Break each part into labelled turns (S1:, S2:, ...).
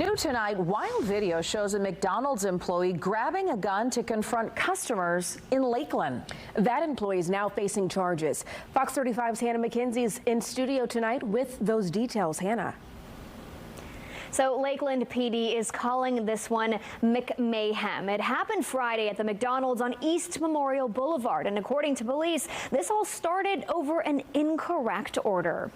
S1: New tonight, wild video shows a McDonald's employee grabbing a gun to confront customers in Lakeland.
S2: That employee is now facing charges. Fox 35's Hannah McKenzie is in studio tonight with those details. Hannah.
S3: So Lakeland PD is calling this one McMayhem. It happened Friday at the McDonald's on East Memorial Boulevard. And according to police, this all started over an incorrect order.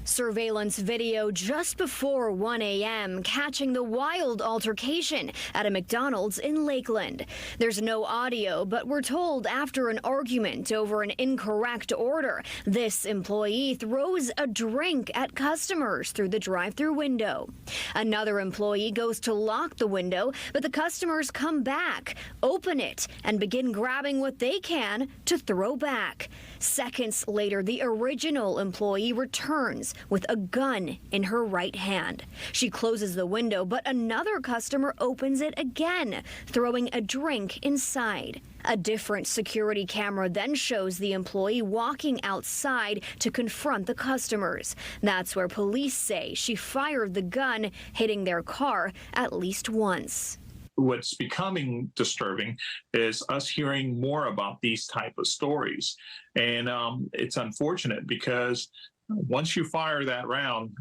S3: Surveillance video just before 1 a.m. catching the wild altercation at a McDonald's in Lakeland. There's no audio, but we're told after an argument over an incorrect order, this employee throws a drink at customers through the drive-thru window. Another employee goes to lock the window, but the customers come back, open it, and begin grabbing what they can to throw back. Seconds later, the original employee returns with a gun in her right hand. She closes the window, but another customer opens it again, throwing a drink inside. A different security camera then shows the employee walking outside to confront the customers. That's where police say she fired the gun, hitting their car at least once.
S4: What's becoming disturbing is us hearing more about these type of stories. And it's unfortunate because once you fire that round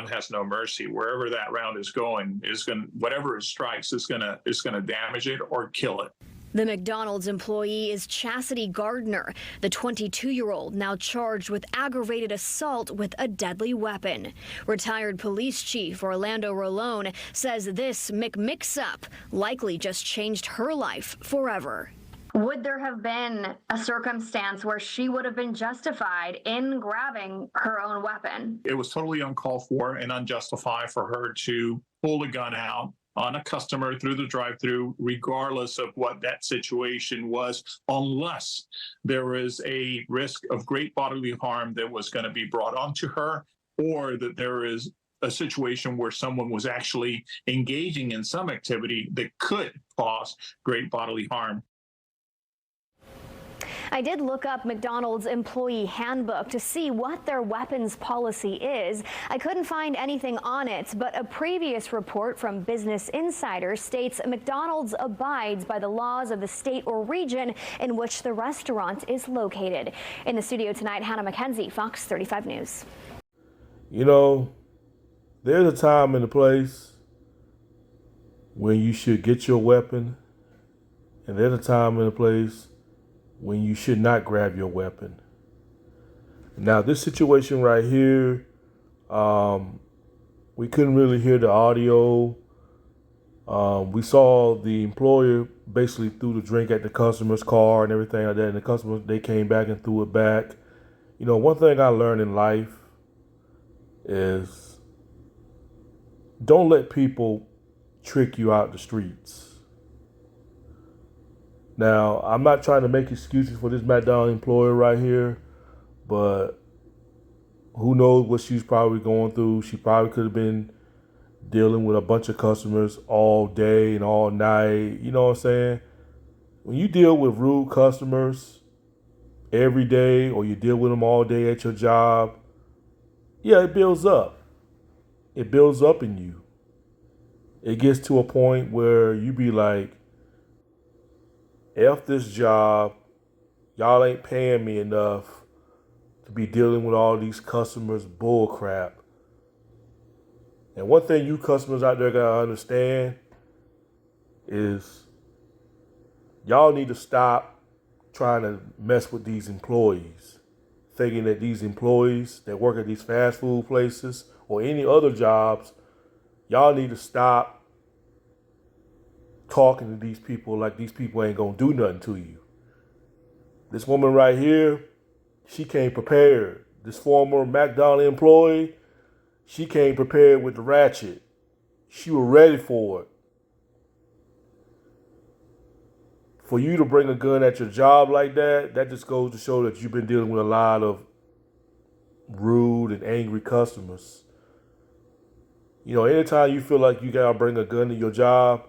S4: has no mercy. Wherever that round is going, whatever it strikes is gonna damage it or kill it.
S3: The McDonald's employee is Chastity Gardner, the 22-year-old now charged with aggravated assault with a deadly weapon. Retired police chief Orlando Rolone says this mix-up likely just changed her life forever.
S5: Would there have been a circumstance where she would have been justified in grabbing her own weapon?
S4: It was totally uncalled for and unjustified for her to pull a gun out on a customer through the drive-thru, regardless of what that situation was, unless there is a risk of great bodily harm that was going to be brought onto her, or that there is a situation where someone was actually engaging in some activity that could cause great bodily harm.
S3: I did look up McDonald's employee handbook to see what their weapons policy is. I couldn't find anything on it, but a previous report from Business Insider states McDonald's abides by the laws of the state or region in which the restaurant is located. In the studio tonight, Hannah McKenzie, Fox 35 News.
S6: You know, there's a time and a place when you should get your weapon, and there's a time and a place when you should not grab your weapon. Now, this situation right here, we couldn't really hear the audio. We saw the employer basically threw the drink at the customer's car and everything like that, and the customer, they came back and threw it back. You know, one thing I learned in life is don't let people trick you out the streets. Now, I'm not trying to make excuses for this McDonald's employer right here, but who knows what she's probably going through. She probably could have been dealing with a bunch of customers all day and all night. You know what I'm saying? When you deal with rude customers every day, or you deal with them all day at your job, yeah, it builds up. It builds up in you. It gets to a point where you be like, F this job, y'all ain't paying me enough to be dealing with all these customers bull crap. And one thing you customers out there gotta understand is y'all need to stop trying to mess with these employees, thinking that these employees that work at these fast food places or any other jobs, y'all need to stop talking to these people like these people ain't gonna do nothing to you. This woman right here, she came prepared. This former McDonald's employee, she came prepared with the ratchet. She was ready for it. For you to bring a gun at your job like that, that just goes to show that you've been dealing with a lot of rude and angry customers. You know, anytime you feel like you gotta bring a gun to your job,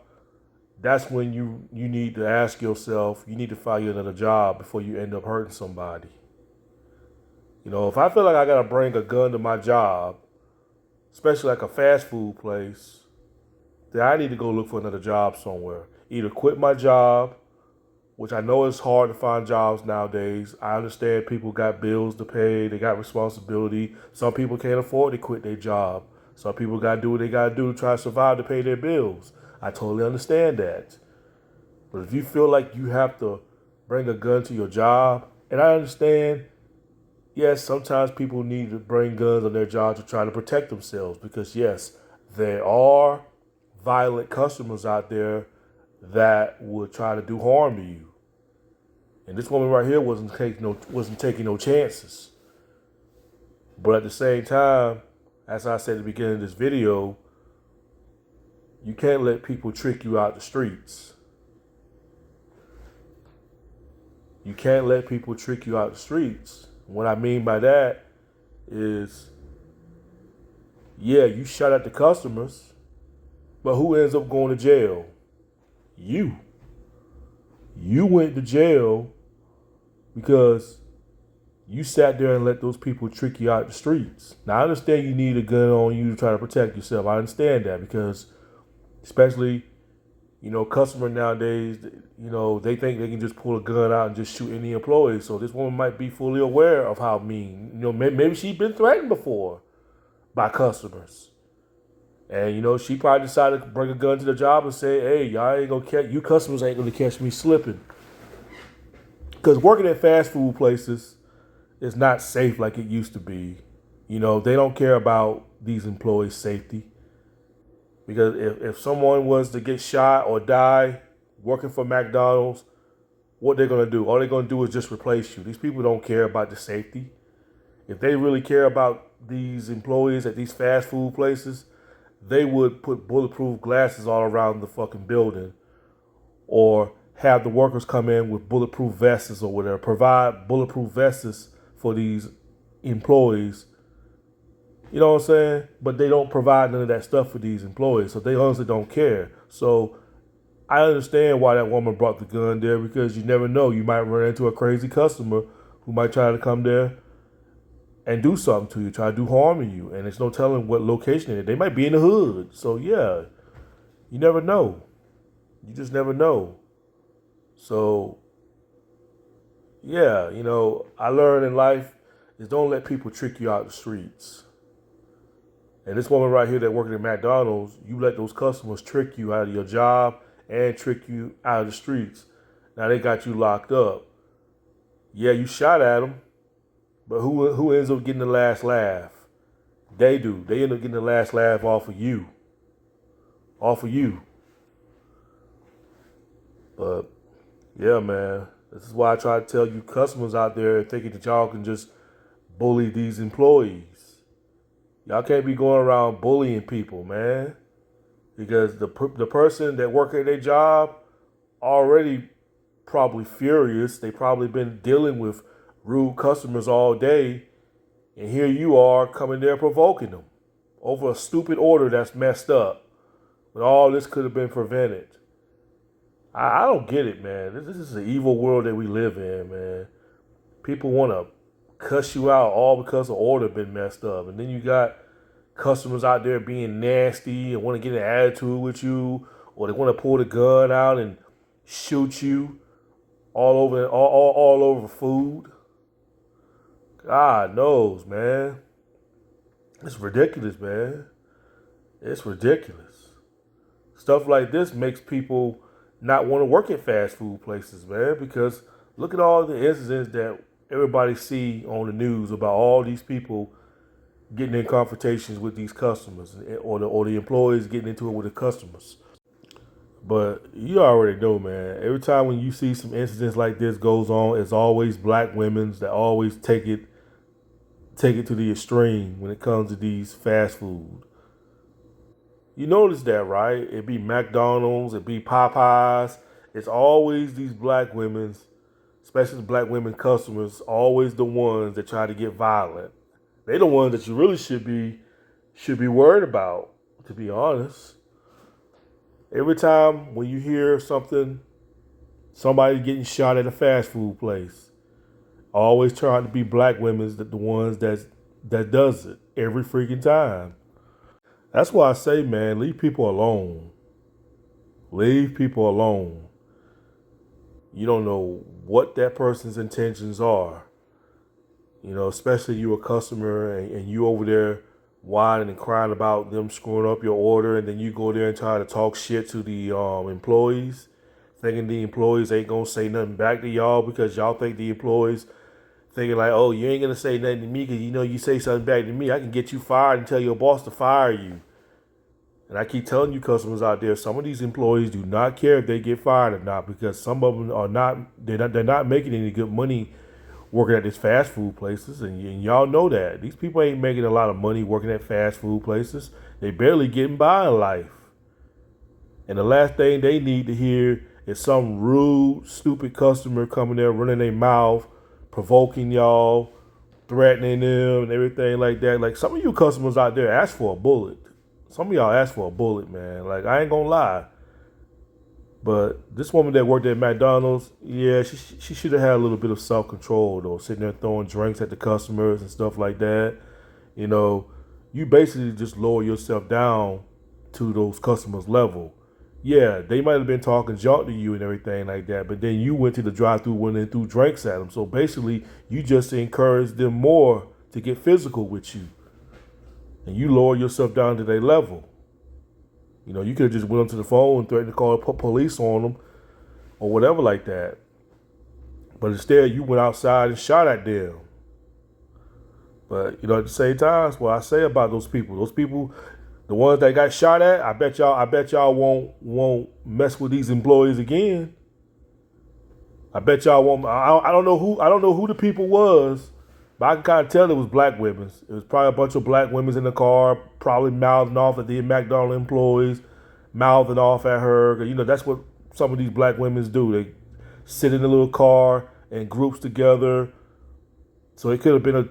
S6: that's when you need to ask yourself, you need to find you another job before you end up hurting somebody. You know, if I feel like I got to bring a gun to my job, especially like a fast food place, then I need to go look for another job somewhere. Either quit my job, which I know it's hard to find jobs nowadays. I understand people got bills to pay, they got responsibility. Some people can't afford to quit their job. Some people got to do what they got to do to try to survive to pay their bills. I totally understand that. But if you feel like you have to bring a gun to your job, and I understand, yes, sometimes people need to bring guns on their job to try to protect themselves because, yes, there are violent customers out there that would try to do harm to you. And this woman right here wasn't taking no chances. But at the same time, as I said at the beginning of this video, you can't let people trick you out the streets. You can't let people trick you out the streets. What I mean by that is, yeah, you shot at the customers, but who ends up going to jail? You. You went to jail because you sat there and let those people trick you out the streets. Now, I understand you need a gun on you to try to protect yourself. I understand that because especially, customer nowadays, they think they can just pull a gun out and just shoot any employee. So this woman might be fully aware of how mean. Maybe she's been threatened before by customers. And, she probably decided to bring a gun to the job and say, hey, y'all ain't going to catch, you customers ain't going to catch me slipping. Because working at fast food places is not safe like it used to be. They don't care about these employees' safety. Because if someone was to get shot or die working for McDonald's, what they're going to do? All they're going to do is just replace you. These people don't care about the safety. If they really care about these employees at these fast food places, they would put bulletproof glasses all around the fucking building or have the workers come in with bulletproof vests or whatever, provide bulletproof vests for these employees. You know what I'm saying? But they don't provide none of that stuff for these employees, so they honestly don't care. So I understand why that woman brought the gun there because you never know. You might run into a crazy customer who might try to come there and do something to you, try to do harm to you. And there's no telling what location it is. They might be in the hood. So, yeah, you never know. You just never know. So, yeah, I learned in life is don't let people trick you out the streets. And this woman right here that working at McDonald's, you let those customers trick you out of your job and trick you out of the streets. Now they got you locked up. Yeah, you shot at them. But who ends up getting the last laugh? They do. They end up getting the last laugh off of you. Off of you. But, yeah, man. This is why I try to tell you customers out there thinking that y'all can just bully these employees. Y'all can't be going around bullying people, man. Because the person that work at their job already probably furious. They probably been dealing with rude customers all day, and here you are coming there provoking them over a stupid order that's messed up when all this could have been prevented. I don't get it, man. This is the evil world that we live in, man. People want to cuss you out all because the order been messed up, and then you got customers out there being nasty and want to get an attitude with you, or they want to pull the gun out and shoot you all over food. God knows, man. It's ridiculous, man. It's ridiculous. Stuff like this makes people not want to work at fast food places, man, because look at all the incidents that everybody see on the news about all these people getting in confrontations with these customers or the employees getting into it with the customers. But you already know, man, every time when you see some incidents like this goes on, it's always black women that always take it to the extreme when it comes to these fast food. You notice that, right? It be McDonald's, it be Popeyes. It's always these black women, especially the black women customers, always the ones that try to get violent. They the ones that you really should be worried about, to be honest. Every time when you hear somebody getting shot at a fast food place, always trying to be black women the ones that does it every freaking time. That's why I say, man, leave people alone. Leave people alone. You don't know what that person's intentions are. You know, especially you a customer and you over there whining and crying about them screwing up your order, and then you go there and try to talk shit to the employees, thinking the employees ain't gonna say nothing back to y'all because y'all think the employees thinking like, oh, you ain't gonna say nothing to me because you know you say something back to me, I can get you fired and tell your boss to fire you. And I keep telling you customers out there, some of these employees do not care if they get fired or not, because some of them are not, they're not making any good money working at these fast food places, and y'all know that. These people ain't making a lot of money working at fast food places. They barely getting by in life. And the last thing they need to hear is some rude, stupid customer coming there running their mouth, provoking y'all, threatening them and everything like that. Like, some of you customers out there ask for a bullet. Some of y'all ask for a bullet, man. Like, I ain't gonna lie. But this woman that worked at McDonald's, yeah, she should have had a little bit of self-control, though, sitting there throwing drinks at the customers and stuff like that. You know, you basically just lower yourself down to those customers' level. Yeah, they might have been talking junk to you and everything like that, but then you went to the drive-thru and threw drinks at them. So basically, you just encouraged them more to get physical with you. And you lower yourself down to their level. You know, you could have just went onto the phone and threatened to call police on them or whatever like that. But instead, you went outside and shot at them. But, you know, at the same time, that's what I say about those people. Those people, the ones that got shot at, I bet y'all won't mess with these employees again. I bet y'all won't. I don't know who the people was, but I can kind of tell it was black women. It was probably a bunch of black women in the car, probably mouthing off at the McDonald's employees, mouthing off at her. You know, that's what some of these black women do. They sit in a little car in groups together. So it could have been a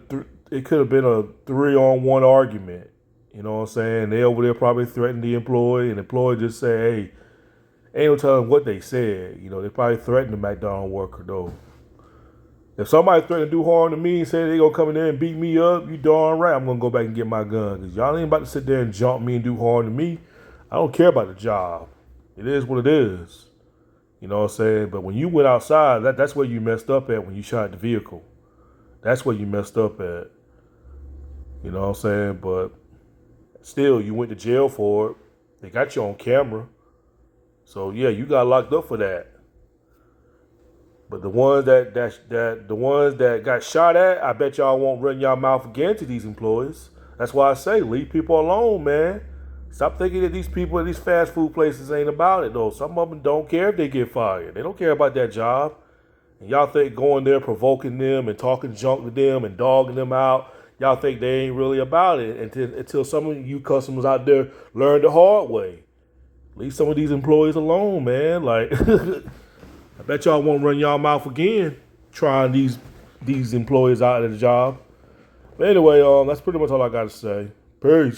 S6: 3-on-1 argument. You know what I'm saying? They over there probably threatened the employee, and the employee just say, hey, ain't no telling what they said. You know, they probably threatened the McDonald's worker, though. If somebody threatened to do harm to me and say they gonna come in there and beat me up, you darn right I'm gonna go back and get my gun. Because y'all ain't about to sit there and jump me and do harm to me. I don't care about the job. It is what it is. You know what I'm saying? But when you went outside, that's where you messed up at when you shot the vehicle. That's where you messed up at. You know what I'm saying? But still, you went to jail for it. They got you on camera. So yeah, you got locked up for that. But the ones that got shot at, I bet y'all won't run y'all mouth again to these employees. That's why I say leave people alone, man. Stop thinking that these people at these fast food places ain't about it, though. Some of them don't care if they get fired. They don't care about that job. And y'all think going there, provoking them and talking junk to them and dogging them out, y'all think they ain't really about it until some of you customers out there learn the hard way. Leave some of these employees alone, man. Like, I bet y'all won't run y'all mouth again trying these employees out of the job. But anyway, that's pretty much all I got to say. Peace.